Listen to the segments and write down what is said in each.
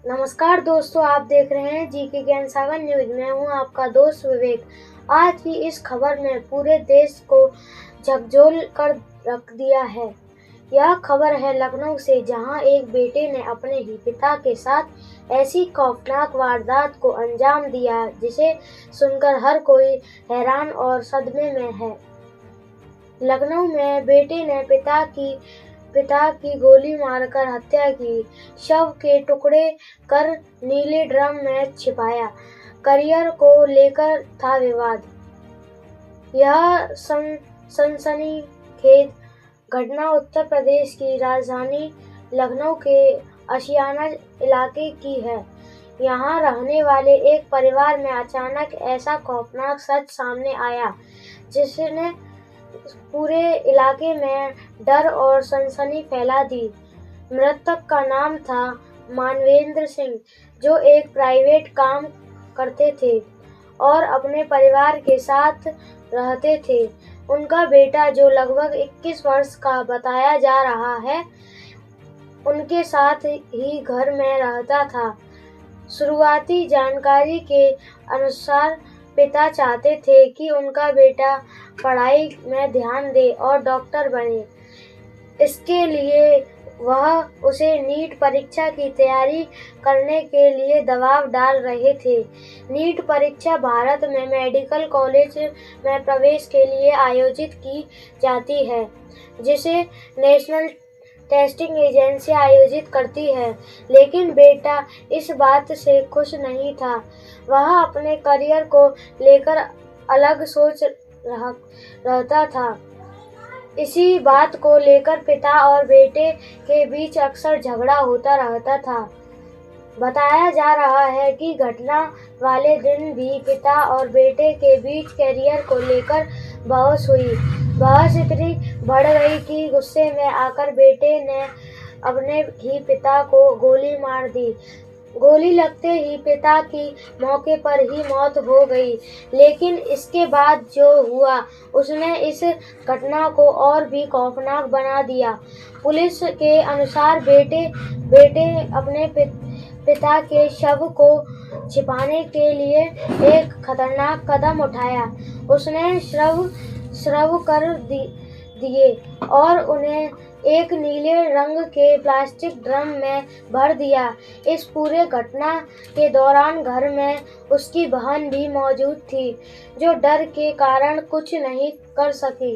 नमस्कार दोस्तों, आप देख रहे हैं जी के ज्ञान सागर न्यूज। मैं हूं आपका दोस्त विवेक। आज की इस खबर ने पूरे देश को झकझोर कर रख दिया है। यह खबर है लखनऊ से, जहां एक बेटे ने अपने ही पिता के साथ ऐसी खौफनाक वारदात को अंजाम दिया जिसे सुनकर हर कोई हैरान और सदमे में है। लखनऊ में बेटे ने पिता की गोली मारकर हत्या की, शव के टुकड़े कर नीले ड्रम में छिपाया। करियर को लेकर था विवाद। यह सनसनीखेज घटना उत्तर प्रदेश की राजधानी लखनऊ के आशियाना इलाके की है। यहाँ रहने वाले एक परिवार में अचानक ऐसा खौफनाक सच सामने आया जिसने पूरे इलाके में डर और सनसनी फैला दी। मृतक का नाम था मानवेंद्र सिंह, जो एक प्राइवेट काम करते थे और अपने परिवार के साथ रहते थे। उनका बेटा, जो लगभग 21 वर्ष का बताया जा रहा है, उनके साथ ही घर में रहता था। शुरुआती जानकारी के अनुसार पिता चाहते थे कि उनका बेटा पढ़ाई में ध्यान दे और डॉक्टर बने। इसके लिए वह उसे नीट परीक्षा की तैयारी करने के लिए दबाव डाल रहे थे। नीट परीक्षा भारत में मेडिकल कॉलेज में प्रवेश के लिए आयोजित की जाती है, जिसे नेशनल टेस्टिंग एजेंसी आयोजित करती है। लेकिन बेटा इस बात से खुश नहीं था। वह अपने करियर को लेकर अलग सोच रहता था। इसी बात को लेकर पिता और बेटे के बीच अक्सर झगड़ा होता रहता था। बताया जा रहा है कि घटना वाले दिन भी पिता और बेटे के बीच करियर को लेकर बहस हुई। बहस इतनी बढ़ गई कि गुस्से में आकर बेटे ने अपने ही पिता को गोली मार दी। गोली लगते ही पिता की मौके पर ही मौत हो गई। लेकिन इसके बाद जो हुआ, उसने इस घटना को और भी खौफनाक बना दिया। पुलिस के अनुसार बेटे अपने पिता के शव को छिपाने के लिए एक खतरनाक कदम उठाया। उसने श्रव कर दिए और उन्हें एक नीले रंग के प्लास्टिक ड्रम में भर दिया। इस पूरे घटना के दौरान घर में उसकी बहन भी मौजूद थी, जो डर के कारण कुछ नहीं कर सकी।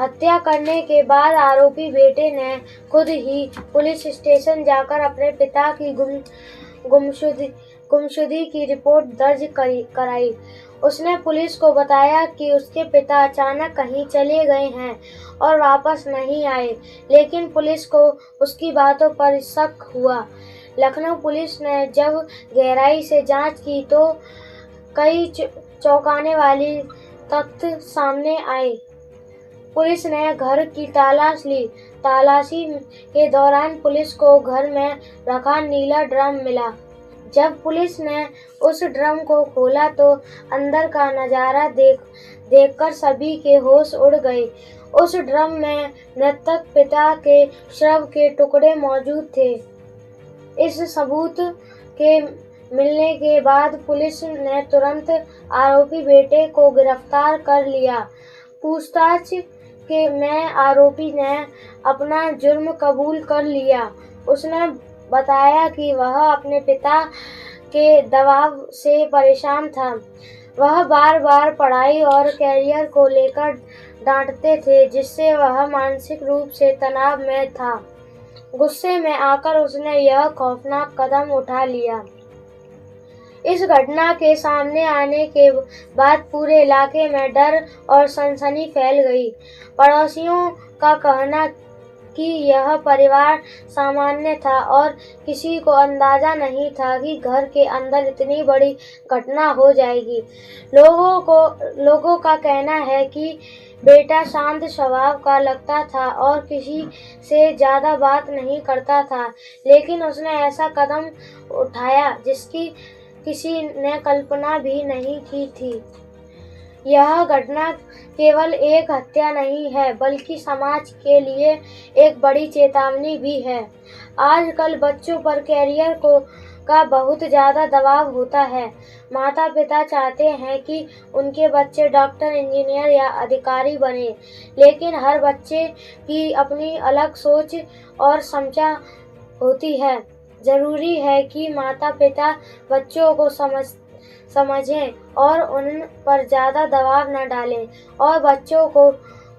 हत्या करने के बाद आरोपी बेटे ने खुद ही पुलिस स्टेशन जाकर अपने पिता की गुमशुदगी की रिपोर्ट दर्ज कराई। उसने पुलिस को बताया कि उसके पिता अचानक कहीं चले गए हैं और वापस नहीं आए, लेकिन पुलिस को उसकी बातों पर शक हुआ। लखनऊ पुलिस ने जब गहराई से जांच की तो कई चौंकाने वाली तथ्य सामने आए। पुलिस ने घर की तलाश ली। तलाशी के दौरान पुलिस को घर में रखा नीला ड्रम मिला। जब पुलिस ने उस ड्रम को खोला तो अंदर का नजारा देखकर सभी के होश उड़ गए। उस ड्रम में मृतक पिता के शव के टुकड़े मौजूद थे। इस सबूत के मिलने के बाद पुलिस ने तुरंत आरोपी बेटे को गिरफ्तार कर लिया। पूछताछ में आरोपी ने अपना जुर्म कबूल कर लिया। उसने बताया कि वह अपने पिता के दबाव से परेशान था। वह बार बार पढ़ाई और कैरियर को लेकर डांटते थे, जिससे वह मानसिक रूप से तनाव में था। गुस्से में आकर उसने यह खौफनाक कदम उठा लिया। इस घटना के सामने आने के बाद पूरे इलाके में डर और सनसनी फैल गई। पड़ोसियों का कहना कि यह परिवार सामान्य था और किसी को अंदाजा नहीं था कि घर के अंदर इतनी बड़ी घटना हो जाएगी। लोगों का कहना है कि बेटा शांत स्वभाव का लगता था और किसी से ज्यादा बात नहीं करता था, लेकिन उसने ऐसा कदम उठाया जिसकी किसी ने कल्पना भी नहीं की थी। यह घटना केवल एक हत्या नहीं है, बल्कि समाज के लिए एक बड़ी चेतावनी भी है। आजकल बच्चों पर करियर का बहुत ज़्यादा दबाव होता है। माता-पिता चाहते हैं कि उनके बच्चे डॉक्टर, इंजीनियर या अधिकारी बने, लेकिन हर बच्चे की अपनी अलग सोच और क्षमता होती है। ज़रूरी है कि माता-पिता बच्चों को समझें और उन पर ज़्यादा दबाव न डालें, और बच्चों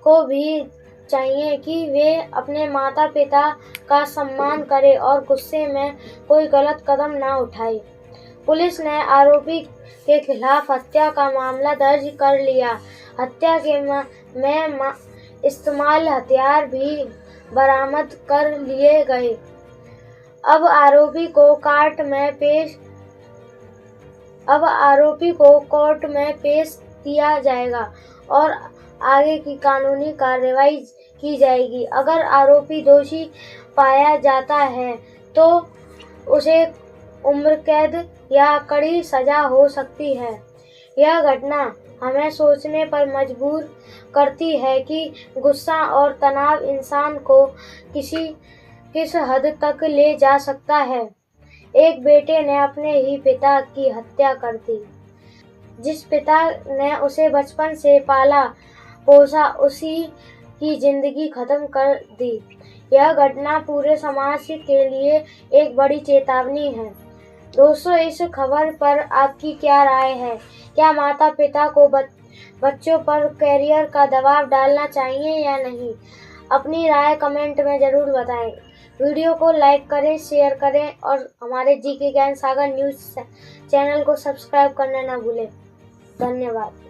को भी चाहिए कि वे अपने माता-पिता का सम्मान करें और गुस्से में कोई गलत कदम न उठाएं। पुलिस ने आरोपी के खिलाफ हत्या का मामला दर्ज कर लिया। हत्या में इस्तेमाल हथियार भी बरामद कर लिए गए। अब आरोपी को कोर्ट में पेश किया जाएगा और आगे की कानूनी कार्रवाई की जाएगी। अगर आरोपी दोषी पाया जाता है तो उसे उम्र कैद या कड़ी सजा हो सकती है। यह घटना हमें सोचने पर मजबूर करती है कि गुस्सा और तनाव इंसान को किस हद तक ले जा सकता है। एक बेटे ने अपने ही पिता की हत्या कर दी। जिस पिता ने उसे बचपन से पाला पोसा, उसी की जिंदगी खत्म कर दी। यह घटना पूरे समाज के लिए एक बड़ी चेतावनी है। दोस्तों, इस खबर पर आपकी क्या राय है? क्या माता-पिता को बच्चों पर करियर का दबाव डालना चाहिए या नहीं? अपनी राय कमेंट में ज़रूर बताएं। वीडियो को लाइक करें, शेयर करें और हमारे जीके ज्ञान सागर न्यूज़ चैनल को सब्सक्राइब करना न भूलें। धन्यवाद।